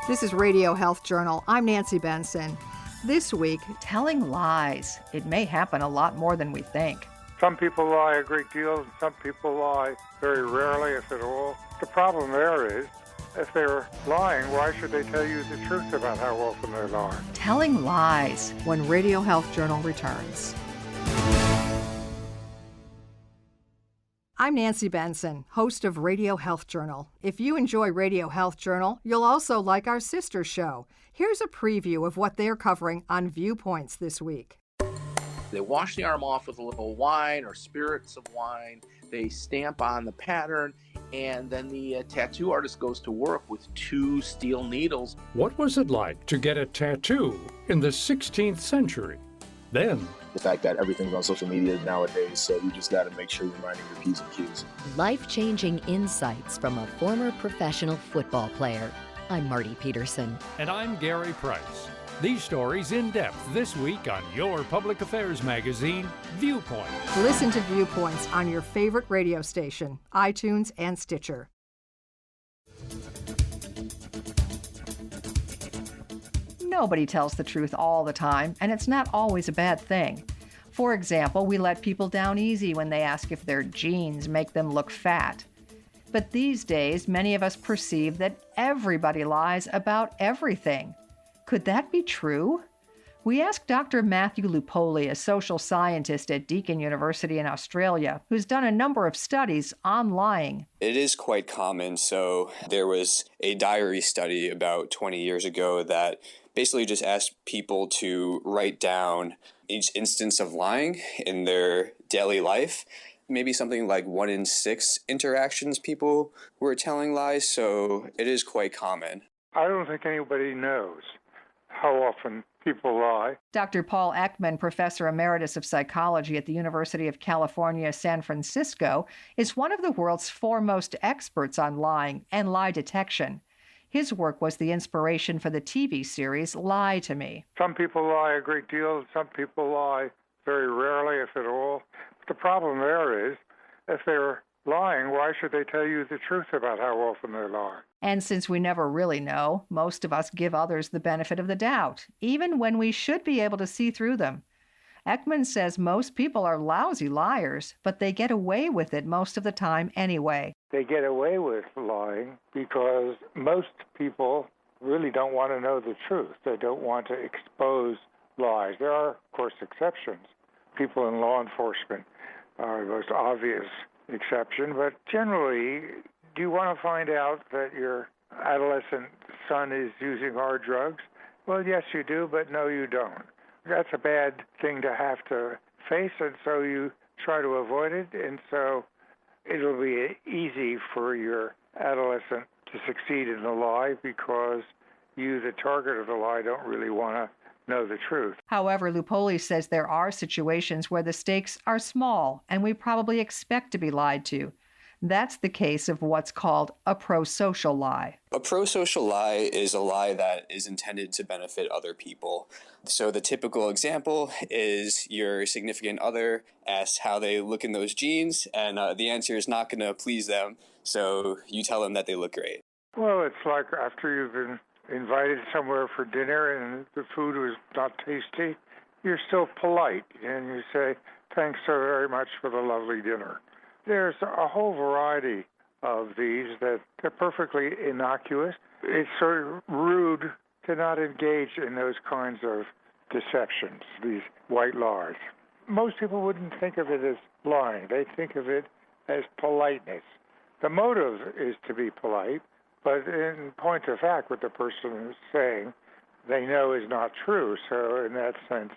This is Radio Health Journal. I'm Nancy Benson. This week, telling lies. It may happen a lot more than we think. Some people lie a great deal, and some people lie very rarely, if at all. The problem there is, if they're lying, why should they tell you the truth about how often they lie? Telling lies. When Radio Health Journal returns. I'm Nancy Benson, host of Radio Health Journal. If you enjoy Radio Health Journal, you'll also like our sister show. Here's a preview of what they're covering on Viewpoints this week. They wash the arm off with a little wine or spirits of wine. They stamp on the pattern, and then the tattoo artist goes to work with 2 steel needles. What was it like to get a tattoo in the 16th century? Then, the fact that everything's on social media nowadays, so you just got to make sure you're minding your P's and Q's. Life-changing insights from a former professional football player. I'm Marty Peterson. And I'm Gary Price. These stories in depth this week on your public affairs magazine, Viewpoints. Listen to Viewpoints on your favorite radio station, iTunes and Stitcher. Nobody tells the truth all the time, and it's not always a bad thing. For example, we let people down easy when they ask if their genes make them look fat. But these days, many of us perceive that everybody lies about everything. Could that be true? We asked Dr. Matthew Lupoli, a social scientist at Deakin University in Australia, who's done a number of studies on lying. It is quite common. So there was a diary study about 20 years ago that basically just asked people to write down each instance of lying in their daily life. Maybe something like 1 in 6 interactions people were telling lies, so it is quite common. I don't think anybody knows how often people lie. Dr. Paul Ekman, professor emeritus of psychology at the University of California, San Francisco, is one of the world's foremost experts on lying and lie detection. His work was the inspiration for the TV series Lie to Me. Some people lie a great deal, some people lie very rarely, if at all. The problem there is, if they're lying, why should they tell you the truth about how often they lie? And since we never really know, most of us give others the benefit of the doubt, even when we should be able to see through them. Ekman says most people are lousy liars, but they get away with it most of the time anyway. They get away with lying because most people really don't want to know the truth. They don't want to expose lies. There are, of course, exceptions. People in law enforcement are the most obvious exception, but generally, do you want to find out that your adolescent son is using hard drugs? Well, yes, you do, but no, you don't. That's a bad thing to have to face, and so you try to avoid it, and so it'll be easy for your adolescent to succeed in the lie because you, the target of the lie, don't really want to know the truth. However, Lupoli says there are situations where the stakes are small and we probably expect to be lied to. That's the case of what's called a pro-social lie. A pro-social lie is a lie that is intended to benefit other people. So the typical example is your significant other asks how they look in those jeans, and the answer is not going to please them, so you tell them that they look great. Well, it's like after you've been invited somewhere for dinner and the food was not tasty, you're still polite and you say, thanks so very much for the lovely dinner. There's a whole variety of these that are perfectly innocuous. It's sort of rude to not engage in those kinds of deceptions, these white lies. Most people wouldn't think of it as lying. They think of it as politeness. The motive is to be polite, but in point of fact, what the person is saying, they know is not true. So in that sense,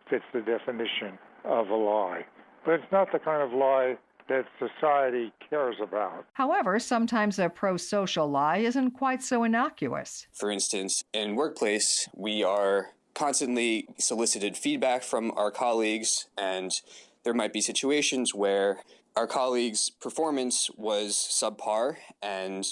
fits the definition of a lie. But it's not the kind of lie that society cares about. However, sometimes a pro-social lie isn't quite so innocuous. For instance, in workplace, we are constantly solicited feedback from our colleagues, and there might be situations where our colleague's performance was subpar, and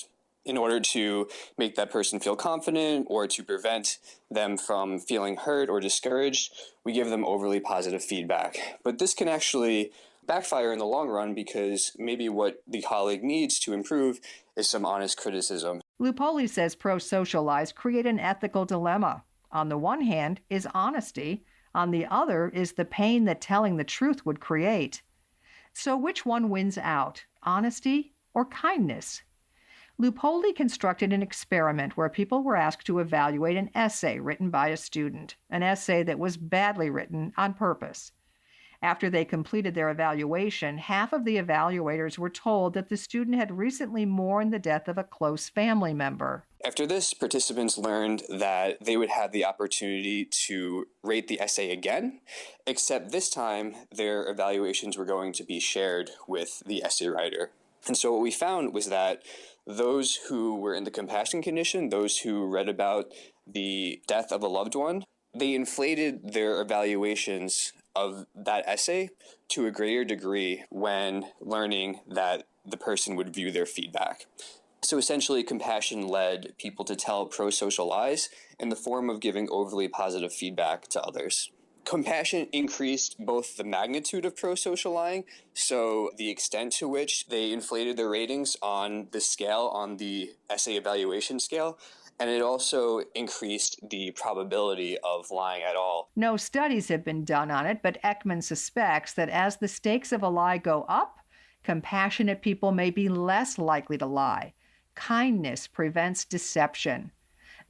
in order to make that person feel confident or to prevent them from feeling hurt or discouraged, we give them overly positive feedback. But this can actually backfire in the long run because maybe what the colleague needs to improve is some honest criticism. Lupoli says pro-social lies create an ethical dilemma. On the one hand is honesty. On the other is the pain that telling the truth would create. So which one wins out, honesty or kindness? Lupoli constructed an experiment where people were asked to evaluate an essay written by a student, an essay that was badly written on purpose. After they completed their evaluation, half of the evaluators were told that the student had recently mourned the death of a close family member. After this, participants learned that they would have the opportunity to rate the essay again, except this time their evaluations were going to be shared with the essay writer. And so what we found was that those who were in the compassion condition, those who read about the death of a loved one, they inflated their evaluations of that essay to a greater degree when learning that the person would view their feedback. So essentially, compassion led people to tell pro-social lies in the form of giving overly positive feedback to others. Compassion increased both the magnitude of pro-social lying, so the extent to which they inflated their ratings on the scale, on the essay evaluation scale, and it also increased the probability of lying at all. No studies have been done on it, but Ekman suspects that as the stakes of a lie go up, compassionate people may be less likely to lie. Kindness prevents deception.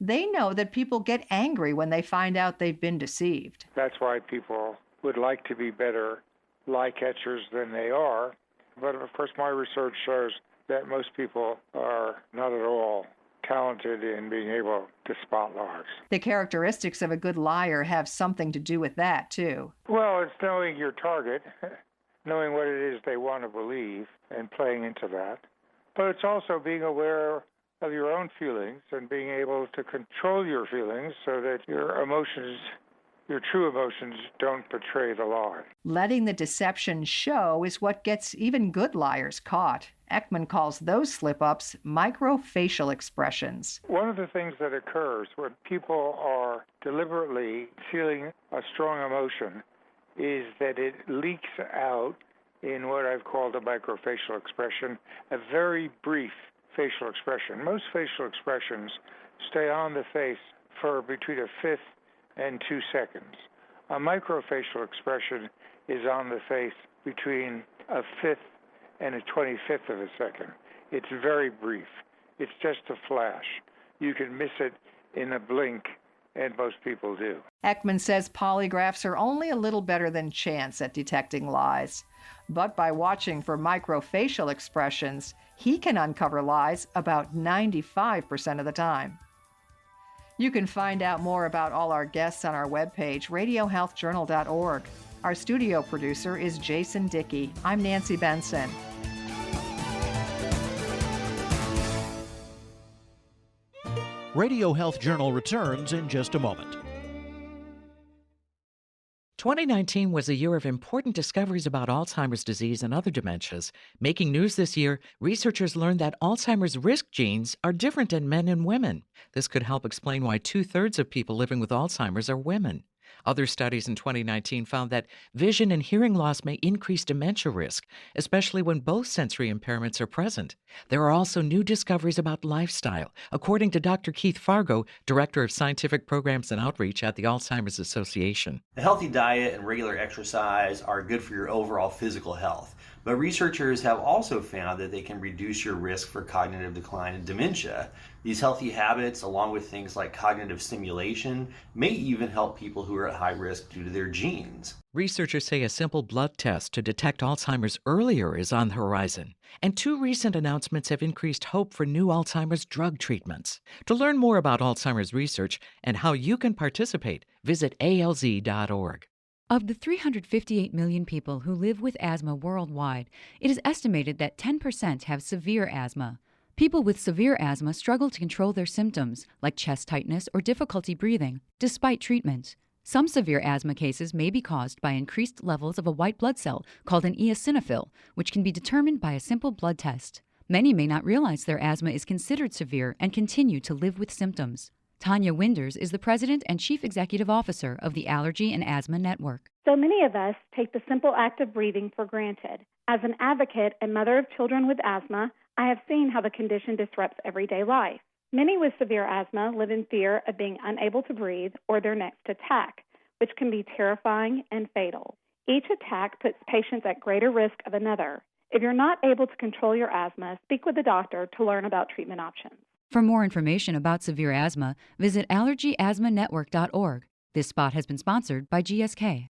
They know that people get angry when they find out they've been deceived. That's why people would like to be better lie catchers than they are. But of course, my research shows that most people are not at all talented in being able to spot lies. The characteristics of a good liar have something to do with that, too. Well, it's knowing your target, knowing what it is they want to believe, and playing into that. But it's also being aware of your own feelings and being able to control your feelings so that your emotions, your true emotions, don't betray the lie. Letting the deception show is what gets even good liars caught. Ekman calls those slip-ups microfacial expressions. One of the things that occurs when people are deliberately feeling a strong emotion is that it leaks out in what I've called a microfacial expression, a very brief facial expression. Most facial expressions stay on the face for between a fifth and 2 seconds. A microfacial expression is on the face between a fifth and a 25th of a second. It's very brief. It's just a flash. You can miss it in a blink, and most people do. Ekman says polygraphs are only a little better than chance at detecting lies. But by watching for microfacial expressions, he can uncover lies about 95% of the time. You can find out more about all our guests on our webpage, radiohealthjournal.org. Our studio producer is Jason Dickey. I'm Nancy Benson. Radio Health Journal returns in just a moment. 2019 was a year of important discoveries about Alzheimer's disease and other dementias. Making news this year, researchers learned that Alzheimer's risk genes are different in men and women. This could help explain why 2/3 of people living with Alzheimer's are women. Other studies in 2019 found that vision and hearing loss may increase dementia risk, especially when both sensory impairments are present. There are also new discoveries about lifestyle, according to Dr. Keith Fargo, Director of Scientific Programs and Outreach at the Alzheimer's Association. A healthy diet and regular exercise are good for your overall physical health. But researchers have also found that they can reduce your risk for cognitive decline and dementia. These healthy habits, along with things like cognitive stimulation, may even help people who are at high risk due to their genes. Researchers say a simple blood test to detect Alzheimer's earlier is on the horizon. And 2 recent announcements have increased hope for new Alzheimer's drug treatments. To learn more about Alzheimer's research and how you can participate, visit alz.org. Of the 358 million people who live with asthma worldwide, it is estimated that 10% have severe asthma. People with severe asthma struggle to control their symptoms, like chest tightness or difficulty breathing, despite treatment. Some severe asthma cases may be caused by increased levels of a white blood cell called an eosinophil, which can be determined by a simple blood test. Many may not realize their asthma is considered severe and continue to live with symptoms. Tanya Winders is the President and Chief Executive Officer of the Allergy and Asthma Network. So many of us take the simple act of breathing for granted. As an advocate and mother of children with asthma, I have seen how the condition disrupts everyday life. Many with severe asthma live in fear of being unable to breathe or their next attack, which can be terrifying and fatal. Each attack puts patients at greater risk of another. If you're not able to control your asthma, speak with a doctor to learn about treatment options. For more information about severe asthma, visit allergyasthmanetwork.org. This spot has been sponsored by GSK.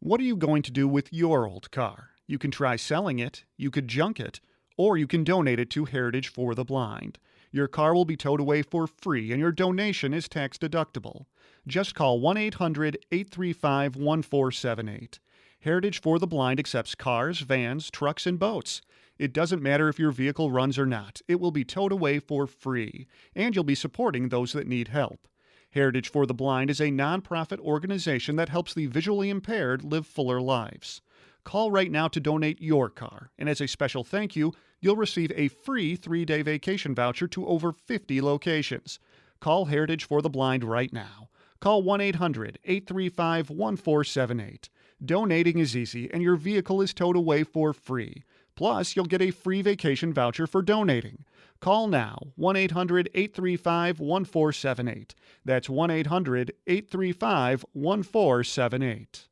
What are you going to do with your old car? You can try selling it, you could junk it, or you can donate it to Heritage for the Blind. Your car will be towed away for free and your donation is tax deductible. Just call 1-800-835-1478. Heritage for the Blind accepts cars, vans, trucks, and boats. It doesn't matter if your vehicle runs or not. It will be towed away for free, and you'll be supporting those that need help. Heritage for the Blind is a nonprofit organization that helps the visually impaired live fuller lives. Call right now to donate your car, and as a special thank you, you'll receive a free 3-day vacation voucher to over 50 locations. Call Heritage for the Blind right now. Call 1-800-835-1478. Donating is easy, and your vehicle is towed away for free. Plus, you'll get a free vacation voucher for donating. Call now, 1-800-835-1478. That's 1-800-835-1478.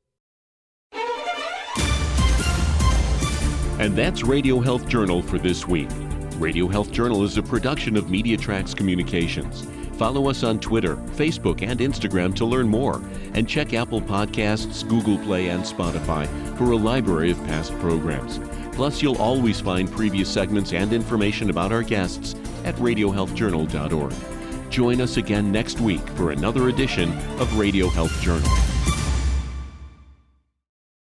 And that's Radio Health Journal for this week. Radio Health Journal is a production of MediaTrax Communications. Follow us on Twitter, Facebook, and Instagram to learn more. And check Apple Podcasts, Google Play, and Spotify for a library of past programs. Plus, you'll always find previous segments and information about our guests at radiohealthjournal.org. Join us again next week for another edition of Radio Health Journal.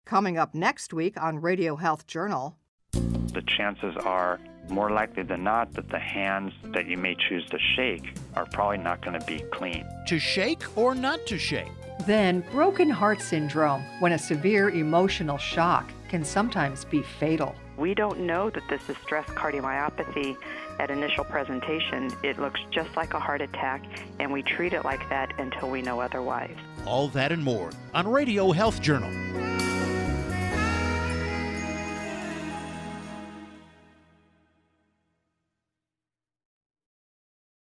Coming up next week on Radio Health Journal. The chances are more likely than not that the hands that you may choose to shake are probably not going to be clean. To shake or not to shake? Then, broken heart syndrome, when a severe emotional shock can sometimes be fatal. We don't know that this is stress cardiomyopathy at initial presentation. It looks just like a heart attack, and we treat it like that until we know otherwise. All that and more on Radio Health Journal.